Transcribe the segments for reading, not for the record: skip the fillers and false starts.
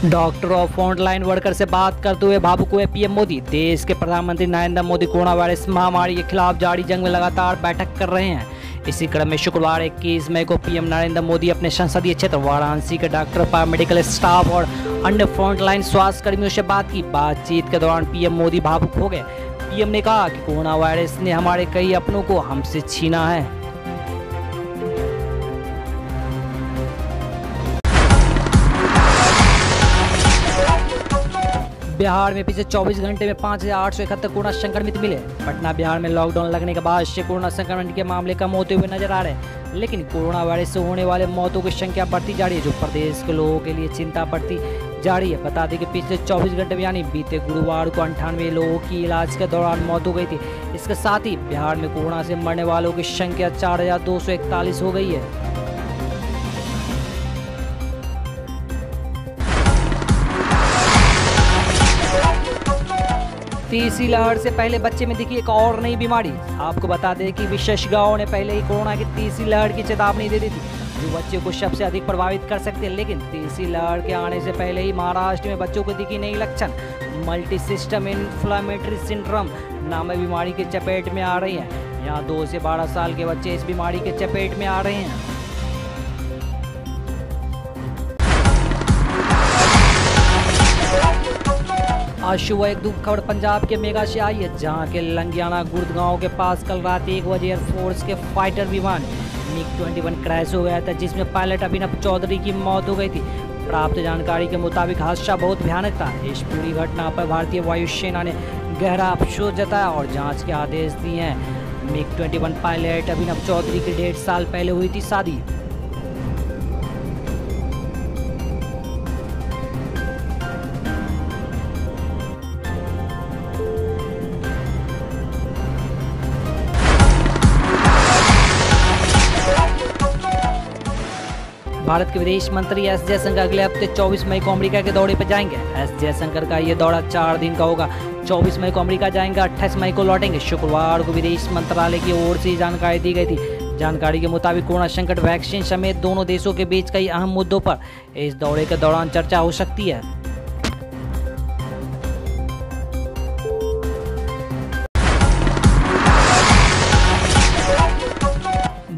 Doctor और frontline worker से बात करते हुए भावुक हुए पीएम मोदी। देश के प्रधानमंत्री नरेंद्र मोदी कोरोना वायरस महामारी के खिलाफ जारी जंग में लगातार बैठक कर रहे हैं। इसी क्रम में शुक्रवार 21 मई को पीएम नरेंद्र मोदी अपने संसदीय क्षेत्र वाराणसी के डॉक्टर, पैरामेडिकल स्टाफ और अन्य फ्रंटलाइन स्वास्थ्य कर्मियों से बात की। बातचीत के दौरान पीएम मोदी भावुक हो गए। पीएम ने कहा कि कोरोना वायरस ने हमारे कई अपनों को हमसे छीना है। बिहार में पिछले 24 घंटे में 5,871 कोरोना संक्रमित मिले। पटना बिहार में लॉकडाउन लगने के बाद से कोरोना संक्रमण के मामले कम होते हुए नजर आ रहे हैं, लेकिन कोरोना वायरस से होने वाले मौतों की संख्या बढ़ती जा रही है, जो प्रदेश के लोगों के लिए चिंता बढ़ती जा रही है। बता दें कि पिछले 24 घंटे में यानी बीते गुरुवार को 98 लोगों की इलाज के दौरान मौत हो गई थी। इसके साथ ही बिहार में कोरोना से मरने वालों की संख्या 4,241 हो गई है। तीसरी लहर से पहले बच्चे में दिखी एक और नई बीमारी। आपको बता दें कि विशेषज्ञों ने पहले ही कोरोना की तीसरी लहर की चेतावनी दे दी थी, जो बच्चों को सबसे अधिक प्रभावित कर सकते हैं। लेकिन तीसरी लहर के आने से पहले ही महाराष्ट्र में बच्चों को दिखी नई लक्षण मल्टी सिस्टम इन्फ्लेमेटरी सिंड्रोम नामक बीमारी के चपेट में आ रही है। यहाँ 2 से 12 साल के बच्चे इस बीमारी के चपेट में आ रहे हैं। आज सुबह एक दुख खबर पंजाब के मेगा से आई है, जहां के लंगियाना गुड़गांव के पास कल रात 1 बजे एयरफोर्स के फाइटर विमान MiG-21 क्रैश हो गया था, जिसमें पायलट अभिनव चौधरी की मौत हो गई थी। प्राप्त जानकारी के मुताबिक हादसा बहुत भयानक था। इस पूरी घटना पर भारतीय वायुसेना ने गहरा अफसोस जताया और जांच के आदेश दिए हैं। MiG-21 पायलट अभिनव चौधरी की 1.5 साल पहले हुई थी शादी। भारत के विदेश मंत्री एस जयशंकर अगले हफ्ते 24 मई को अमेरिका के दौरे पर जाएंगे। एस जयशंकर का ये दौरा 4 दिन का होगा। 24 मई को अमेरिका जाएंगे, 28 मई को लौटेंगे। शुक्रवार को विदेश मंत्रालय की ओर से जानकारी दी गई थी। जानकारी के मुताबिक कोरोना संकट, वैक्सीन समेत दोनों देशों के बीच कई अहम मुद्दों पर इस दौरे के दौरान चर्चा हो सकती है।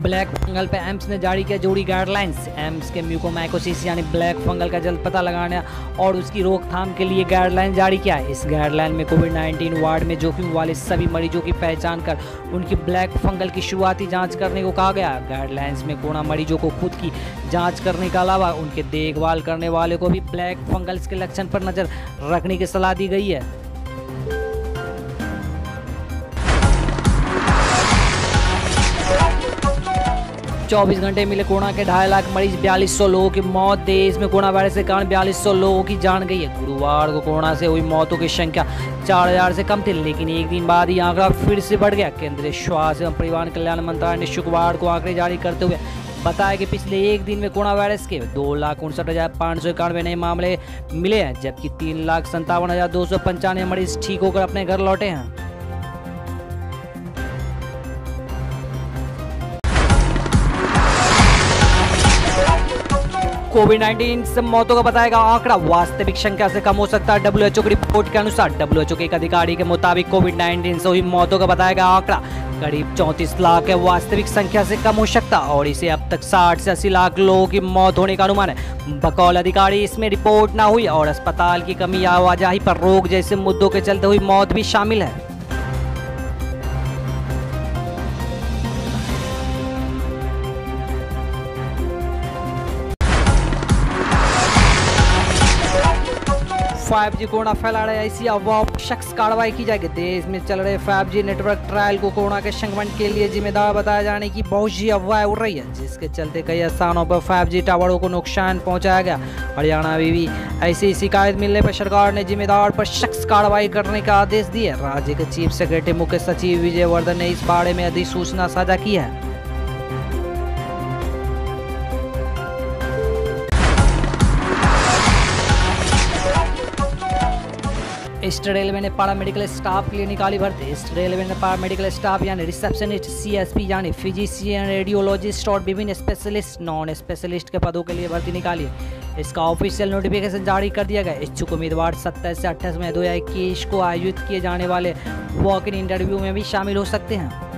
ब्लैक फंगल पर एम्स ने जारी किया जोड़ी गाइडलाइंस। एम्स के म्यूकोमाइकोसिस यानी ब्लैक फंगल का जल्द पता लगाने और उसकी रोकथाम के लिए गाइडलाइन जारी किया है। इस गाइडलाइन में कोविड-19 वार्ड में जोखिम वाले सभी मरीजों की पहचान कर उनकी ब्लैक फंगल की शुरुआती जांच करने को कहा गया। गाइडलाइंस में कोरोना मरीजों को खुद की जाँच करने के अलावा उनके देखभाल करने वाले को भी ब्लैक फंगल्स के लक्षण पर नजर रखने की सलाह दी गई है। चौबीस घंटे मिले कोरोना के 2.5 लाख मरीज, 4200 लोगों की मौत। देश में कोरोना वायरस के कारण 4200 लोगों की जान गई है। गुरुवार को कोरोना से हुई मौतों की संख्या 4000 से कम थी, लेकिन एक दिन बाद ये आंकड़ा फिर से बढ़ गया। केंद्रीय स्वास्थ्य एवं परिवार कल्याण मंत्रालय ने शुक्रवार को आंकड़े जारी करते हुए बताया कि पिछले एक दिन में कोरोना वायरस के 2,59,591 नए मामले मिले हैं, जबकि 3,57,295 मरीज ठीक होकर अपने घर लौटे हैं। कोविड-19 से मौतों का बताएगा आंकड़ा वास्तविक संख्या से कम हो सकता है। WHO की रिपोर्ट के अनुसार WHO के एक अधिकारी के मुताबिक कोविड-19 से हुई मौतों का बताएगा आंकड़ा करीब 34 लाख है। वास्तविक संख्या से कम हो सकता और इसे अब तक 60 से 80 लाख लोगों की मौत होने का अनुमान है। बकौल अधिकारी इसमें रिपोर्ट न हुई और अस्पताल की कमी, आवाजाही पर रोक जैसे मुद्दों के चलते हुई मौत भी शामिल है। फाइव जी कोरोना फैला रहे ऐसी अफवाह पर सख्त कार्रवाई की जाएगी। देश में चल रहे 5G नेटवर्क ट्रायल को कोरोना के संक्रमण के लिए जिम्मेदार बताए जाने की बहुत सी अफवाह उड़ रही है, जिसके चलते कई स्थानों पर 5G टावरों को नुकसान पहुंचाया गया। हरियाणा में भी ऐसी शिकायत मिलने पर सरकार ने जिम्मेदार पर सख्त कार्रवाई करने का आदेश दिया। राज्य के चीफ सेक्रेटरी मुख्य सचिव विजय वर्धन ने इस बारे में अधिसूचना साझा की है। ईस्ट रेलवे ने पारा मेडिकल स्टाफ के लिए निकाली भर्ती। ईस्ट रेलवे ने पारा मेडिकल स्टाफ यानी रिसेप्शनिस्ट, सीएसपी यानी फिजिशियन, रेडियोलॉजिस्ट और विभिन्न स्पेशलिस्ट, नॉन स्पेशलिस्ट के पदों के लिए भर्ती निकाली है। इसका ऑफिशियल नोटिफिकेशन जारी कर दिया गया। इच्छुक उम्मीदवार 27 से 28 मई 2021 को आयोजित किए जाने वाले वॉक इन इंटरव्यू में भी शामिल हो सकते हैं।